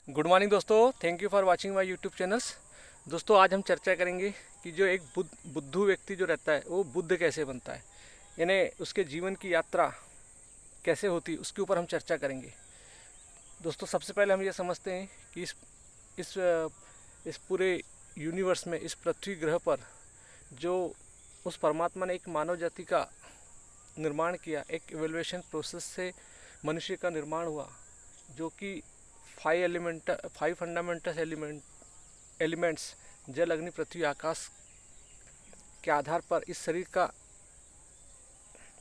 Good morning दोस्तों, thank you for watching my YouTube channels. दोस्तों, आज हम चर्चा करेंगे कि जो एक बुद्धू व्यक्ति जो रहता है वो बुद्ध कैसे बनता है, यानी उसके जीवन की यात्रा कैसे होती है, उसके ऊपर हम चर्चा करेंगे। दोस्तों, सबसे पहले हम ये समझते हैं कि इस इस पूरे यूनिवर्स में, इस पृथ्वी ग्रह पर जो उस परमात्मा ने एक मानव जाति का निर्माण किया, एक इवोल्यूशन प्रोसेस से मनुष्य का निर्माण हुआ, जो कि फाइव फंडामेंटल एलिमेंट्स जल, अग्नि, पृथ्वी, आकाश के आधार पर इस शरीर का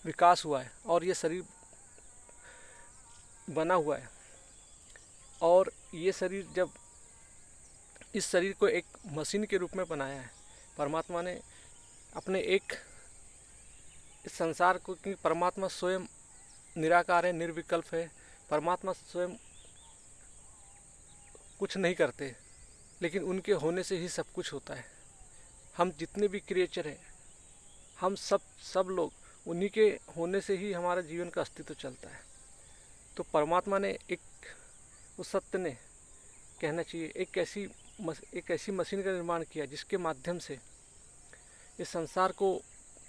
विकास हुआ है और ये शरीर बना हुआ है। और ये शरीर, जब इस शरीर को एक मशीन के रूप में बनाया है परमात्मा ने अपने एक इस संसार को, क्योंकि परमात्मा स्वयं निराकार है, निर्विकल्प है। परमात्मा स्वयं कुछ नहीं करते, लेकिन उनके होने से ही सब कुछ होता है। हम जितने भी क्रिएचर हैं, हम सब लोग उन्हीं के होने से ही हमारा जीवन का अस्तित्व चलता है। तो परमात्मा ने उस सत्य ने कहना चाहिए एक ऐसी मशीन का निर्माण किया जिसके माध्यम से इस संसार को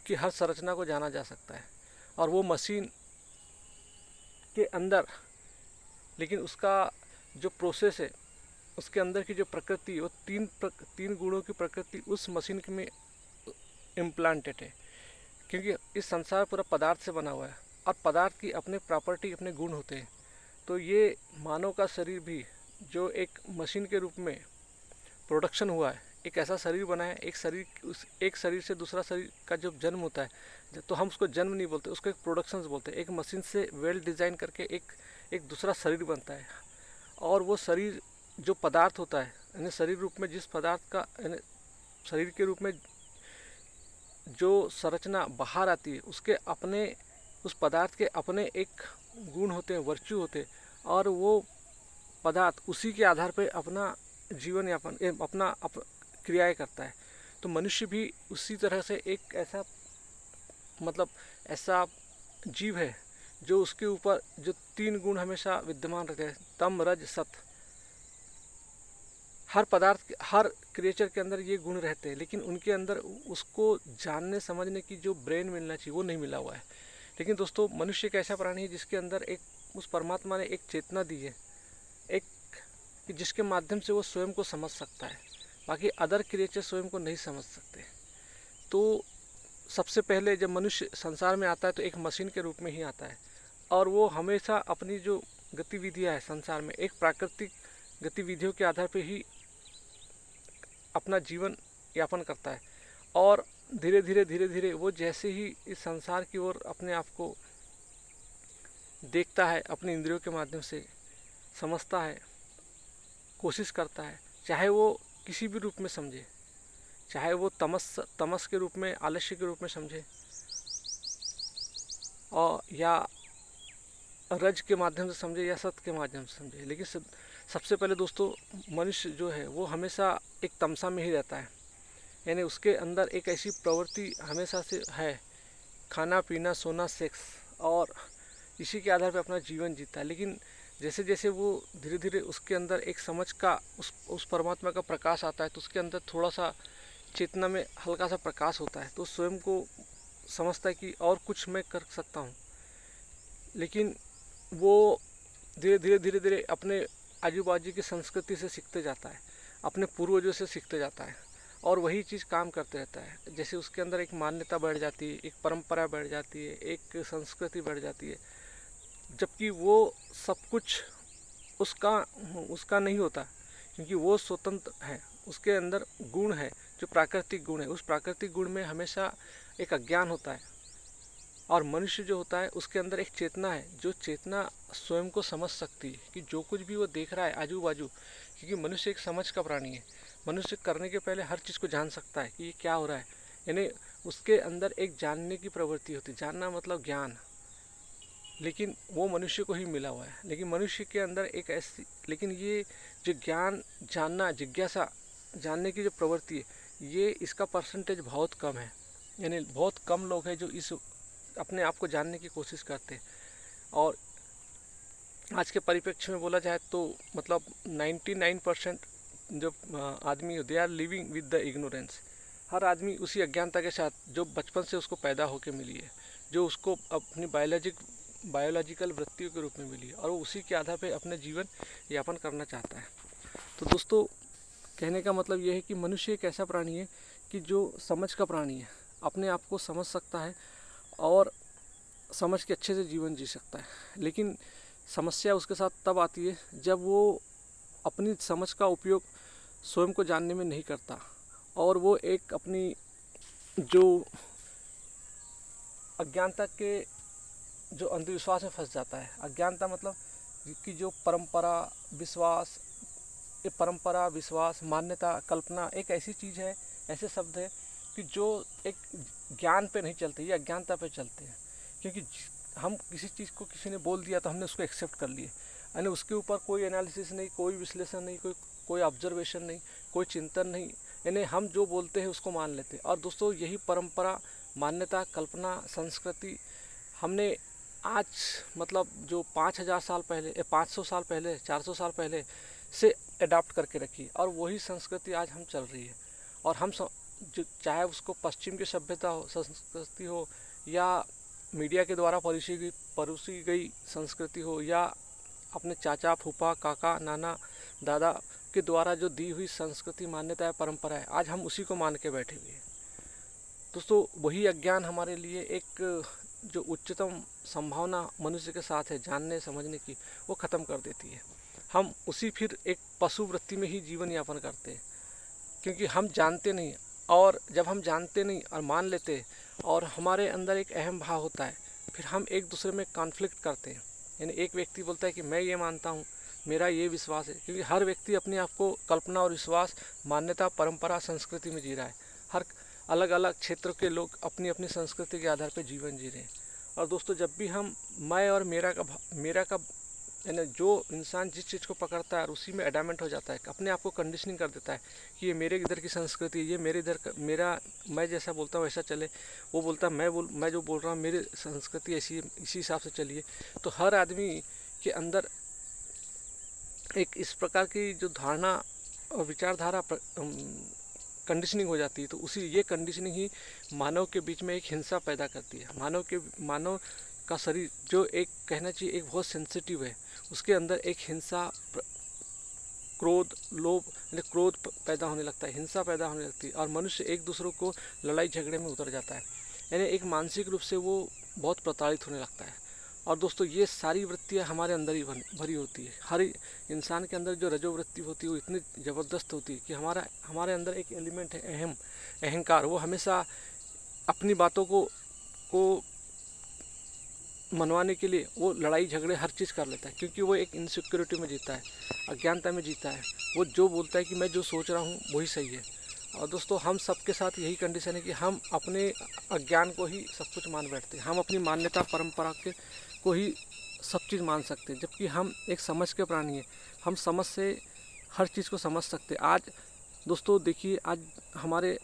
की हर संरचना को जाना जा सकता है। और वो मशीन के अंदर, लेकिन उसका जो प्रोसेस है, उसके अंदर की जो प्रकृति, वो तीन गुणों की प्रकृति उस मशीन में इम्प्लांटेड है। क्योंकि इस संसार पूरा पदार्थ से बना हुआ है और पदार्थ की अपने प्रॉपर्टी, अपने गुण होते हैं। तो ये मानव का शरीर भी जो एक मशीन के रूप में प्रोडक्शन हुआ है, एक ऐसा शरीर बना है। एक शरीर से दूसरा शरीर का जब जन्म होता है, तो हम उसको जन्म नहीं बोलते, उसको एक प्रोडक्शन बोलते हैं। एक मशीन से वेल डिज़ाइन करके एक दूसरा शरीर बनता है। और वो शरीर जो पदार्थ होता है, यानी शरीर रूप में जिस पदार्थ का, यानी शरीर के रूप में जो संरचना बाहर आती है, उसके अपने, उस पदार्थ के अपने एक गुण होते हैं, वर्च्यू होते हैं। और वो पदार्थ उसी के आधार पर अपना जीवन यापन, अपना क्रियाएं करता है। तो मनुष्य भी उसी तरह से एक ऐसा जीव है जो उसके ऊपर जो तीन गुण हमेशा विद्यमान रहते हैं, तम, रज, सत। हर पदार्थ, हर क्रिएचर के अंदर ये गुण रहते हैं, लेकिन उनके अंदर उसको जानने समझने की जो ब्रेन मिलना चाहिए वो नहीं मिला हुआ है। लेकिन दोस्तों, मनुष्य एक ऐसा प्राणी है जिसके अंदर उस परमात्मा ने एक चेतना दी है, एक जिसके माध्यम से वो स्वयं को समझ सकता है। बाकी अदर क्रिएचर स्वयं को नहीं समझ सकते। तो सबसे पहले जब मनुष्य संसार में आता है तो एक मशीन के रूप में ही आता है, और वो हमेशा अपनी जो गतिविधियाँ है संसार में, एक प्राकृतिक गतिविधियों के आधार पर ही अपना जीवन यापन करता है। और धीरे धीरे वो जैसे ही इस संसार की ओर अपने आप को देखता है, अपने इंद्रियों के माध्यम से समझता है, कोशिश करता है, चाहे वो किसी भी रूप में समझे, चाहे वो तमस के रूप में, आलस्य के रूप में समझे, और या रज के माध्यम से समझे, या सत्य के माध्यम से समझे। लेकिन सबसे पहले दोस्तों, मनुष्य जो है वो हमेशा एक तमसा में ही रहता है। यानी उसके अंदर एक ऐसी प्रवृत्ति हमेशा से है, खाना, पीना, सोना, सेक्स, और इसी के आधार पर अपना जीवन जीता है। लेकिन जैसे जैसे वो धीरे धीरे उसके अंदर एक समझ का, उस परमात्मा का प्रकाश आता है, तो उसके अंदर थोड़ा सा चेतना में हल्का सा प्रकाश होता है, तो स्वयं को समझता है कि और कुछ मैं कर सकता हूँ। लेकिन वो धीरे धीरे अपने आजू बाजू की संस्कृति से सीखते जाता है, अपने पूर्वजों से सीखते जाता है, और वही चीज़ काम करते रहता है। जैसे उसके अंदर एक मान्यता बढ़ जाती है, एक परंपरा बढ़ जाती है, एक संस्कृति बढ़ जाती है, जबकि वो सब कुछ उसका नहीं होता, क्योंकि वो स्वतंत्र है। उसके अंदर गुण है, जो प्राकृतिक गुण है। उस प्राकृतिक गुण में हमेशा एक अज्ञान होता है। और मनुष्य जो होता है, उसके अंदर एक चेतना है, जो चेतना स्वयं को समझ सकती है कि जो कुछ भी वो देख रहा है आजू बाजू, क्योंकि मनुष्य एक समझ का प्राणी है। मनुष्य करने के पहले हर चीज़ को जान सकता है कि ये क्या हो रहा है। यानी उसके अंदर एक जानने की प्रवृत्ति होती है। जानना मतलब ज्ञान, लेकिन वो मनुष्य को ही मिला हुआ है। लेकिन मनुष्य के अंदर एक ऐसी, लेकिन ये जो ज्ञान, जानना, जिज्ञासा, जानने की जो प्रवृत्ति है, ये इसका परसेंटेज बहुत कम है। यानी बहुत कम लोग हैं जो इस अपने आप को जानने की कोशिश करते हैं। और आज के परिप्रेक्ष्य में बोला जाए तो मतलब 99% जो आदमी they are living with the ignorance. हर आदमी उसी अज्ञानता के साथ जो बचपन से उसको पैदा होकर मिली है, जो उसको अपनी बायोलॉजिकल वृत्तियों के रूप में मिली है, और वो उसी के आधार पर अपने जीवन यापन करना चाहता है। तो दोस्तों, कहने का मतलब ये है कि मनुष्य एक ऐसा प्राणी है कि जो समझ का प्राणी है, अपने आप को समझ सकता है और समझ के अच्छे से जीवन जी सकता है। लेकिन समस्या उसके साथ तब आती है जब वो अपनी समझ का उपयोग स्वयं को जानने में नहीं करता, और वो एक अपनी जो अज्ञानता के जो अंधविश्वास में फंस जाता है। अज्ञानता मतलब कि जो परंपरा, विश्वास, मान्यता, कल्पना एक ऐसी चीज़ है, ऐसे शब्द है कि जो एक ज्ञान पे नहीं चलते, ये अज्ञानता पे चलते हैं। क्योंकि हम किसी चीज़ को किसी ने बोल दिया तो हमने उसको एक्सेप्ट कर लिए, यानी उसके ऊपर कोई एनालिसिस नहीं, कोई विश्लेषण नहीं, कोई ऑब्जर्वेशन नहीं, कोई चिंतन नहीं, यानी हम जो बोलते हैं उसको मान लेते हैं। और दोस्तों, यही परंपरा, मान्यता, कल्पना, संस्कृति हमने आज मतलब जो 5000 साल पहले, 500 साल पहले, 400 साल पहले से अडॉप्ट करके रखी, और वही संस्कृति आज हम चल रही है। और हम जो चाहे उसको पश्चिम की सभ्यता हो, संस्कृति हो, या मीडिया के द्वारा परोसी गई संस्कृति हो, या अपने चाचा, फूफा, काका, नाना, दादा के द्वारा जो दी हुई संस्कृति, मान्यता है, परंपरा है, आज हम उसी को मान के बैठे हुए हैं। दोस्तों, वही अज्ञान हमारे लिए एक जो उच्चतम संभावना मनुष्य के साथ है जानने समझने की, वो ख़त्म कर देती है। हम उसी फिर एक पशु वृत्ति में ही जीवन यापन करते हैं, क्योंकि हम जानते नहीं। और जब हम जानते नहीं और मान लेते, और हमारे अंदर एक अहम भाव होता है, फिर हम एक दूसरे में कॉन्फ्लिक्ट करते हैं। यानी एक व्यक्ति बोलता है कि मैं ये मानता हूँ, मेरा ये विश्वास है, क्योंकि हर व्यक्ति अपने आप को कल्पना और विश्वास, मान्यता, परंपरा, संस्कृति में जी रहा है। हर अलग अलग क्षेत्र के लोग अपनी अपनी संस्कृति के आधार पर जीवन जी रहे हैं। और दोस्तों, जब भी हम मैं और मेरा का यानी जो इंसान जिस चीज़ को पकड़ता है और उसी में एडामेंट हो जाता है, अपने आप को कंडीशनिंग कर देता है कि ये मेरे इधर की संस्कृति, ये मेरे इधर का, मेरा मैं जैसा बोलता हूँ वैसा चले, वो बोलता है मैं जो बोल रहा हूँ मेरी संस्कृति ऐसी है, इसी हिसाब से चलिए। तो हर आदमी के अंदर एक इस प्रकार की जो धारणा और विचारधारा कंडीशनिंग हो जाती है। तो ये कंडीशनिंग ही मानव के बीच में एक हिंसा पैदा करती है। मानव का शरीर जो एक कहना चाहिए एक बहुत सेंसिटिव है, उसके अंदर एक हिंसा, क्रोध, लोभ, यानी क्रोध पैदा होने लगता है, हिंसा पैदा होने लगती है, और मनुष्य एक दूसरों को लड़ाई झगड़े में उतर जाता है। यानी एक मानसिक रूप से वो बहुत प्रताड़ित होने लगता है। और दोस्तों, ये सारी वृत्तियाँ हमारे अंदर ही भरी होती है। हर इंसान के अंदर जो रजोवृत्ति होती है वो इतनी ज़बरदस्त होती है कि हमारे अंदर एक एलिमेंट है अहंकार। वो हमेशा अपनी बातों को मनवाने के लिए वो लड़ाई झगड़े हर चीज़ कर लेता है, क्योंकि वो एक इनसिक्योरिटी में जीता है, अज्ञानता में जीता है। वो जो बोलता है कि मैं जो सोच रहा हूँ वही सही है। और दोस्तों, हम सबके साथ यही कंडीशन है कि हम अपने अज्ञान को ही सब कुछ मान बैठते हैं। हम अपनी मान्यता, परंपरा को ही सब चीज़ मान सकते हैं, जबकि हम एक समझ के प्राणी हैं। हम समझ से हर चीज़ को समझ सकते हैं। आज दोस्तों देखिए, आज हमारे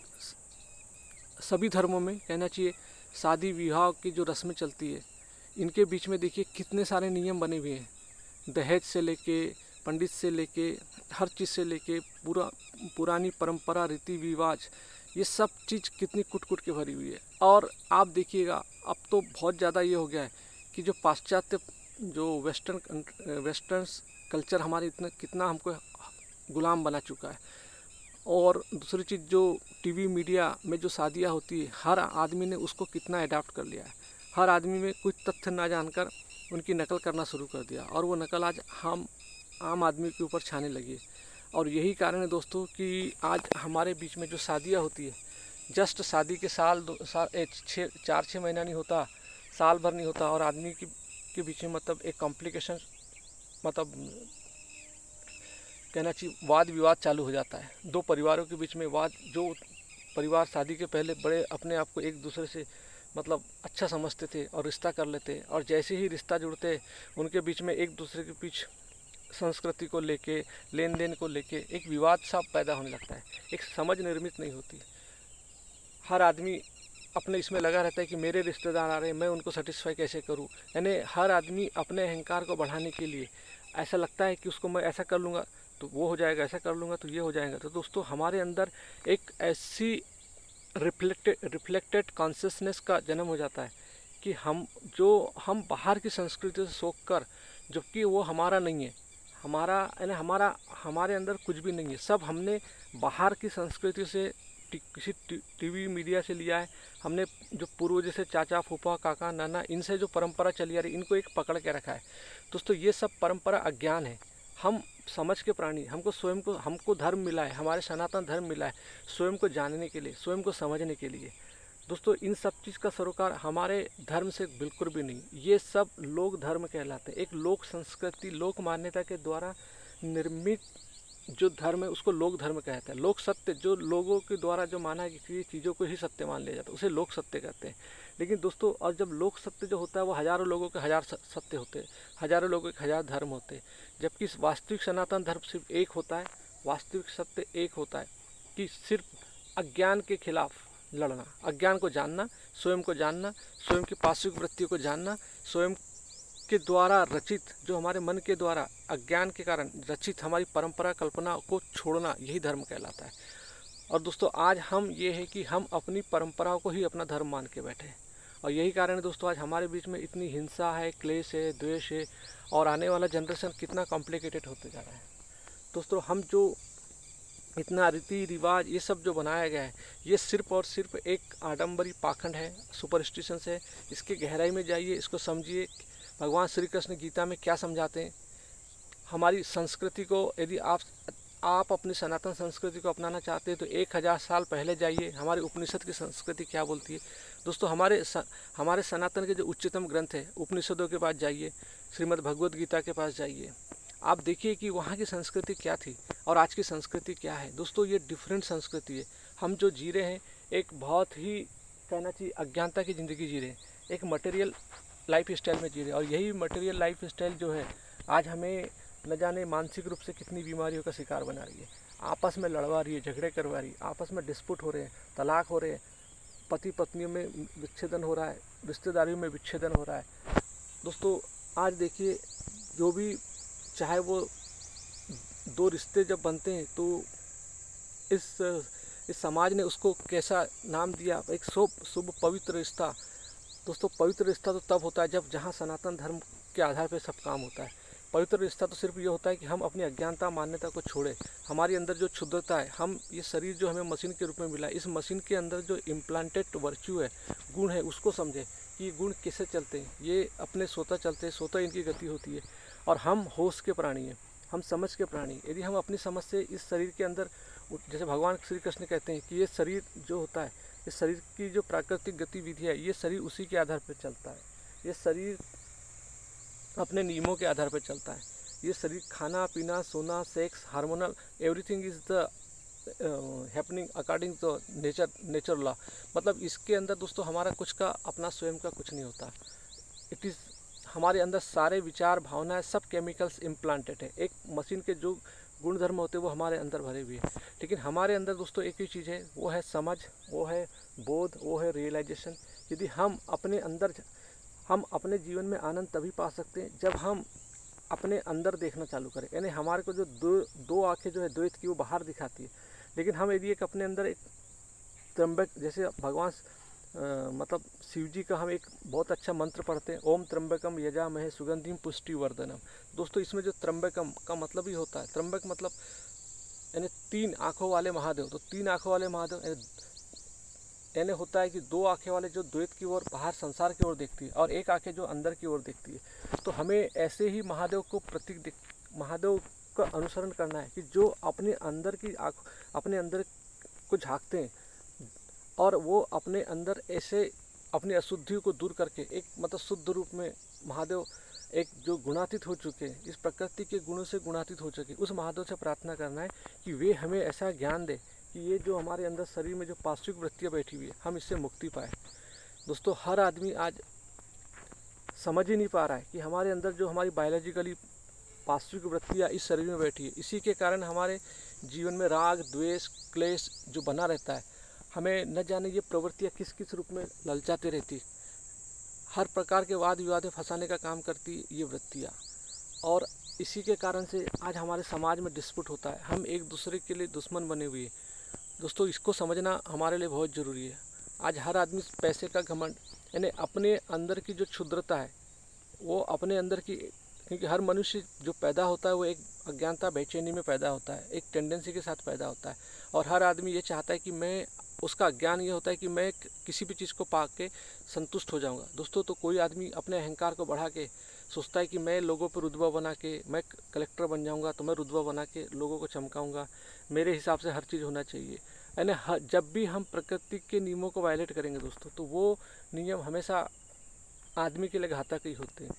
सभी धर्मों में कहना चाहिए शादी विवाह की जो रस्में चलती है, इनके बीच में देखिए कितने सारे नियम बने हुए हैं। दहेज से लेके, पंडित से लेके, हर चीज़ से लेके पुरानी परंपरा, रीति रिवाज, ये सब चीज़ कितनी कुट के भरी हुई है। और आप देखिएगा, अब तो बहुत ज़्यादा ये हो गया है कि जो पाश्चात्य जो वेस्टर्न कल्चर हमारे इतना कितना हमको गुलाम बना चुका है। और दूसरी चीज़, जो टीवी मीडिया में जो शादियाँ होती है, हर आदमी ने उसको कितना अडॉप्ट कर लिया है। हर आदमी में कुछ तथ्य ना जानकर उनकी नकल करना शुरू कर दिया, और वो नकल आज हम आम आदमी के ऊपर छाने लगी है। और यही कारण है दोस्तों कि आज हमारे बीच में जो शादियाँ होती है, जस्ट शादी के 4-6 महीना नहीं होता, साल भर नहीं होता, और आदमी के बीच में मतलब एक कॉम्प्लिकेशन, मतलब कहना चाहिए वाद विवाद चालू हो जाता है। दो परिवारों के बीच में वाद, जो परिवार शादी के पहले बड़े अपने आप को एक दूसरे से मतलब अच्छा समझते थे और रिश्ता कर लेते, और जैसे ही रिश्ता जुड़ते उनके बीच में एक दूसरे के बीच संस्कृति को लेके, लेन देन को लेके एक विवाद सा पैदा होने लगता है। एक समझ निर्मित नहीं होती। हर आदमी अपने इसमें लगा रहता है कि मेरे रिश्तेदार आ रहे हैं, मैं उनको सेटिस्फाई कैसे करूं। यानी हर आदमी अपने अहंकार को बढ़ाने के लिए ऐसा लगता है कि उसको मैं ऐसा कर लूँगा तो वो हो जाएगा, ऐसा कर लूँगा तो ये हो जाएगा। तो दोस्तों हमारे अंदर एक ऐसी रिफ्लेक्टेड कॉन्शियसनेस का जन्म हो जाता है कि हम बाहर की संस्कृति से सोख कर, जबकि वो हमारा नहीं है, हमारा यानी हमारे अंदर कुछ भी नहीं है, सब हमने बाहर की संस्कृति से किसी टीवी मीडिया से लिया है। हमने जो पूर्व जैसे चाचा फूफा काका नाना इनसे जो परंपरा चली आ रही इनको एक पकड़ के रखा है। दोस्तों ये सब परंपरा अज्ञान है। हम समझ के प्राणी, हमको धर्म मिला है, हमारे सनातन धर्म मिला है स्वयं को जानने के लिए, स्वयं को समझने के लिए। दोस्तों इन सब चीज़ का सरोकार हमारे धर्म से बिल्कुल भी नहीं। ये सब लोक धर्म कहलाते हैं। एक लोक संस्कृति, लोक मान्यता के द्वारा निर्मित जो धर्म है उसको लोक धर्म कहते हैं। लोक सत्य जो लोगों के द्वारा जो माना कि चीज़ों को ही सत्य मान लिया जाता है उसे लोक सत्य कहते हैं। लेकिन दोस्तों और जब लोक सत्य जो होता है वो हजारों लोगों के हजार सत्य होते हैं, हजारों लोगों के हजार धर्म होते हैं, जबकि वास्तविक सनातन धर्म सिर्फ एक होता है। वास्तविक सत्य एक होता है कि सिर्फ अज्ञान के खिलाफ लड़ना, अज्ञान को जानना, स्वयं को जानना, स्वयं की पार्श्विक वृत्तियों को जानना, स्वयं के द्वारा रचित, जो हमारे मन के द्वारा अज्ञान के कारण रचित हमारी परंपरा कल्पना को छोड़ना, यही धर्म कहलाता है। और दोस्तों आज हम ये है कि हम अपनी परंपराओं को ही अपना धर्म मान के बैठे हैं, और यही कारण है दोस्तों आज हमारे बीच में इतनी हिंसा है, क्लेश है, द्वेष है, और आने वाला जनरेशन कितना कॉम्प्लिकेटेड होते जा रहा है। दोस्तों हम जो इतना रीति रिवाज ये सब जो बनाया गया है ये सिर्फ और सिर्फ एक आडंबरी पाखंड है, सुपरस्टिशंस है। इसके गहराई में जाइए, इसको समझिए। भगवान श्री कृष्ण गीता में क्या समझाते हैं। हमारी संस्कृति को यदि आप अपनी सनातन संस्कृति को अपनाना चाहते हैं तो 1000 साल पहले जाइए, हमारे उपनिषद की संस्कृति क्या बोलती है। दोस्तों हमारे सनातन के जो उच्चतम ग्रंथ है उपनिषदों के पास जाइए, श्रीमद् भगवद गीता के पास जाइए, आप देखिए कि वहाँ की संस्कृति क्या थी और आज की संस्कृति क्या है। दोस्तों ये डिफरेंट संस्कृति है। हम जो जी रहे हैं एक बहुत ही कहना चाहिए अज्ञानता की ज़िंदगी जी रहे हैं, एक मटेरियल लाइफ स्टाइल में जी रहे हैं। और यही मटेरियल लाइफ स्टाइल जो है आज हमें न जाने मानसिक रूप से कितनी बीमारियों का शिकार बना रही है। आपस में लड़वा रही है, झगड़े करवा रही है, आपस में डिस्प्यूट हो रहे हैं, तलाक हो रहे हैं, पति पत्नियों में विच्छेदन हो रहा है, रिश्तेदारियों में विच्छेदन हो रहा है। दोस्तों आज देखिए जो भी चाहे वो दो रिश्ते जब बनते हैं तो इस समाज ने उसको कैसा नाम दिया, एक शुभ पवित्र रिश्ता। दोस्तों पवित्र रिश्ता तो तब होता है जब जहाँ सनातन धर्म के आधार पर सब काम होता है। पवित्र रिश्ता तो सिर्फ ये होता है कि हम अपनी अज्ञानता मान्यता को छोड़े, हमारे अंदर जो क्षुद्रता है, हम ये शरीर जो हमें मशीन के रूप में मिला, इस मशीन के अंदर जो इम्प्लांटेड वर्च्यू है, गुण है, उसको समझे कि ये गुण कैसे चलते हैं, ये अपने स्वतः चलते हैं, स्वतः इनकी गति होती है। और हम होश के प्राणी हैं, हम समझ के प्राणी। यदि हम अपनी समझ से इस शरीर के अंदर, जैसे भगवान श्री कृष्ण कहते हैं कि ये शरीर जो होता है, इस शरीर की जो प्राकृतिक गतिविधि है, ये शरीर उसी के आधार पर चलता है। ये शरीर अपने नियमों के आधार पर चलता है। ये शरीर खाना पीना सोना sex hormonal everything is the happening according to nature law. मतलब इसके अंदर दोस्तों हमारा कुछ का अपना स्वयं का कुछ नहीं होता। इट इज़ हमारे अंदर सारे विचार भावनाएं सब केमिकल्स इम्प्लांटेड है। एक मशीन के जो गुणधर्म होते हैं वो हमारे अंदर भरे हुए हैं, लेकिन हमारे अंदर दोस्तों एक ही चीज़ है, वो है समझ, वो है बोध, वो है रियलाइजेशन। यदि हम अपने जीवन में आनंद तभी पा सकते हैं जब हम अपने अंदर देखना चालू करें। यानी हमारे को जो दो आंखें जो है द्वैत की वो बाहर दिखाती है, लेकिन हम यदि एक अपने अंदर एक त्र्यंबक, जैसे भगवान मतलब शिव जी का हम एक बहुत अच्छा मंत्र पढ़ते हैं, ओम त्र्यंबकम यजामहे सुगंधिम पुष्टि वर्धनम। दोस्तों इसमें जो त्र्यंबकम का मतलब ही होता है, त्र्यंबक मतलब यानी 3 आँखों वाले महादेव। तो 3 आँखों वाले महादेव यानी होता है कि 2 आँखें वाले जो द्वैत की ओर बाहर संसार की ओर देखती है और एक आँखें जो अंदर की ओर देखती है। तो हमें ऐसे ही महादेव का अनुसरण करना है कि जो अपने अंदर को झांकते हैं और वो अपने अंदर ऐसे अपनी अशुद्धि को दूर करके एक मतलब शुद्ध रूप में महादेव एक जो गुणातीत हो चुके हैं, इस प्रकृति के गुणों से गुणातीत हो चुके, उस महादेव से प्रार्थना करना है कि वे हमें ऐसा ज्ञान दे कि ये जो हमारे अंदर शरीर में जो पार्श्विक वृत्तियाँ बैठी हुई है हम इससे मुक्ति पाए। दोस्तों हर आदमी आज समझ ही नहीं पा रहा है कि हमारे अंदर जो हमारी बायोलॉजिकली पार्श्विक वृत्तियाँ इस शरीर में बैठी है, इसी के कारण हमारे जीवन में राग द्वेष क्लेश जो बना रहता है। हमें न जाने ये प्रवृत्तियाँ किस किस रूप में ललचाते रहती, हर प्रकार के वाद विवाद में फंसाने का काम करती ये वृत्तियाँ। और इसी के कारण से आज हमारे समाज में डिस्प्यूट होता है, हम एक दूसरे के लिए दुश्मन बने हुए हैं। दोस्तों, इसको समझना हमारे लिए बहुत ज़रूरी है। आज हर आदमी पैसे का घमंड, यानी अपने अंदर की जो क्षुद्रता है वो अपने अंदर की, क्योंकि हर मनुष्य जो पैदा होता है वो एक अज्ञानता बेचैनी में पैदा होता है, एक टेंडेंसी के साथ पैदा होता है। और हर आदमी ये चाहता है कि मैं, उसका अज्ञान ये होता है कि मैं किसी भी चीज़ को पा के संतुष्ट हो जाऊंगा। दोस्तों, तो कोई आदमी अपने अहंकार को बढ़ा के सोचता है कि मैं लोगों पर रुतबा बना के, मैं कलेक्टर बन जाऊंगा तो मैं रुतबा बना के लोगों को चमकाऊंगा, मेरे हिसाब से हर चीज़ होना चाहिए। यानी जब भी हम प्रकृति के नियमों को वायलेट करेंगे दोस्तों, तो वो नियम हमेशा आदमी के लिए घातक ही होते हैं,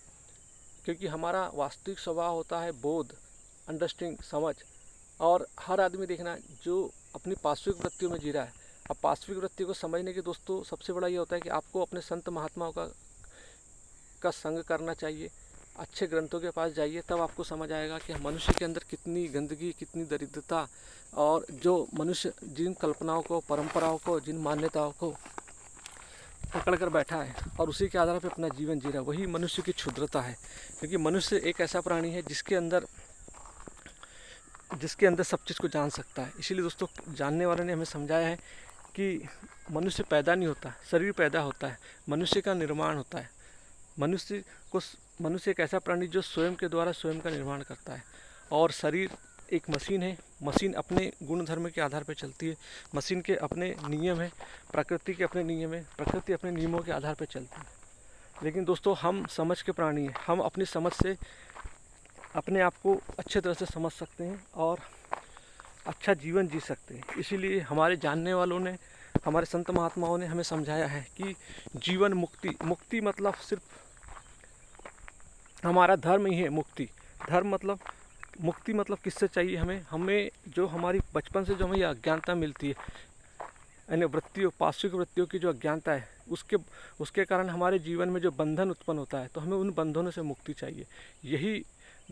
क्योंकि हमारा वास्तविक स्वभाव होता है बोध, अंडरस्टैंडिंग, समझ। और हर आदमी देखना जो अपनी पार्श्विक वृत्तियों में जी रहा है, अब पार्श्विक वृत्ति को समझने के दोस्तों सबसे बड़ा ये होता है कि आपको अपने संत महात्माओं का संग करना चाहिए, अच्छे ग्रंथों के पास जाइए, तब आपको समझ आएगा कि मनुष्य के अंदर कितनी गंदगी, कितनी दरिद्रता, और जो मनुष्य जिन कल्पनाओं को, परंपराओं को, जिन मान्यताओं को पकड़ कर बैठा है और उसी के आधार पर अपना जीवन जी रहा है, वही मनुष्य की क्षुद्रता है। क्योंकि मनुष्य एक ऐसा प्राणी है जिसके अंदर सब चीज़ को जान सकता है। इसीलिए दोस्तों, जानने वालों ने हमें समझाया है कि मनुष्य पैदा नहीं होता, शरीर पैदा होता है, मनुष्य का निर्माण होता है। मनुष्य एक ऐसा प्राणी जो स्वयं के द्वारा स्वयं का निर्माण करता है। और शरीर एक मशीन है, मशीन अपने गुण धर्म के आधार पर चलती है, मशीन के अपने नियम है, प्रकृति के अपने नियम है, प्रकृति अपने नियमों के आधार पर चलती है। लेकिन दोस्तों, हम समझ के प्राणी हैं, हम अपनी समझ से अपने आप को अच्छे तरह से समझ सकते हैं और अच्छा जीवन जी सकते हैं। इसीलिए हमारे जानने वालों ने, हमारे संत महात्माओं ने हमें समझाया है कि जीवन मुक्ति मतलब सिर्फ हमारा धर्म ही है। मुक्ति मतलब किससे चाहिए हमें जो हमारी बचपन से जो हमें यह अज्ञानता मिलती है, यानी वृत्तियों, पार्श्विक वृत्तियों की जो अज्ञानता है, उसके कारण हमारे जीवन में जो बंधन उत्पन्न होता है, तो हमें उन बंधनों से मुक्ति चाहिए। यही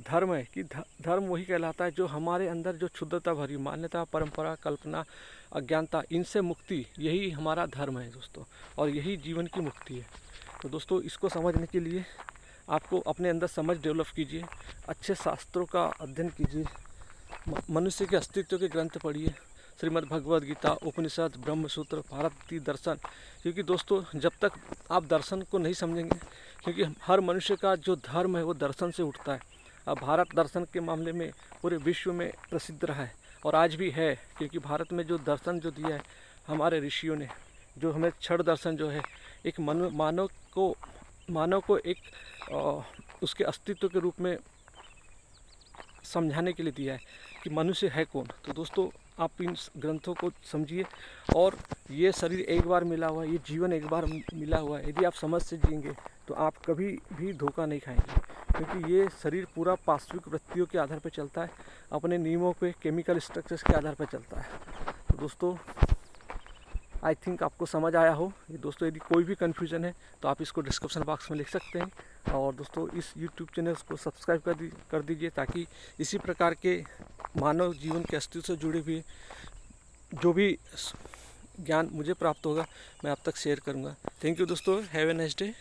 धर्म है कि धर्म वही कहलाता है जो हमारे अंदर जो क्षुद्रता भरी मान्यता, परंपरा, कल्पना, अज्ञानता, इनसे मुक्ति, यही हमारा धर्म है दोस्तों, और यही जीवन की मुक्ति है। तो दोस्तों, इसको समझने के लिए आपको अपने अंदर समझ डेवलप कीजिए, अच्छे शास्त्रों का अध्ययन कीजिए, मनुष्य के अस्तित्व के ग्रंथ पढ़िए, श्रीमद् भगवद गीता, उपनिषद, ब्रह्मसूत्र, भारतीय दर्शन। क्योंकि दोस्तों, जब तक आप दर्शन को नहीं समझेंगे, क्योंकि हर मनुष्य का जो धर्म है वो दर्शन से उठता है। अब भारत दर्शन के मामले में पूरे विश्व में प्रसिद्ध रहा है और आज भी है, क्योंकि भारत में जो दर्शन जो दिया है हमारे ऋषियों ने, जो हमें क्षण दर्शन जो है एक मानव को एक उसके अस्तित्व के रूप में समझाने के लिए दिया है कि मनुष्य है कौन। तो दोस्तों, आप इन ग्रंथों को समझिए, और ये शरीर एक बार मिला हुआ है, ये जीवन एक बार मिला हुआ है, यदि आप समझ से जिएंगे तो आप कभी भी धोखा नहीं खाएंगे। क्योंकि ये शरीर पूरा पार्श्विक वृत्तियों के आधार पर चलता है, अपने नियमों पे, केमिकल स्ट्रक्चर्स के आधार पर चलता है। तो दोस्तों, आई थिंक आपको समझ आया हो। ये दोस्तों, यदि कोई भी कन्फ्यूजन है तो आप इसको डिस्क्रिप्शन बॉक्स में लिख सकते हैं। और दोस्तों, इस यूट्यूब चैनल को सब्सक्राइब कर दीजिए, ताकि इसी प्रकार के मानव जीवन के अस्तित्व से जुड़े हुए जो भी ज्ञान मुझे प्राप्त होगा मैं आप तक शेयर करूँगा। थैंक यू दोस्तों, हैव ए नाइस डे।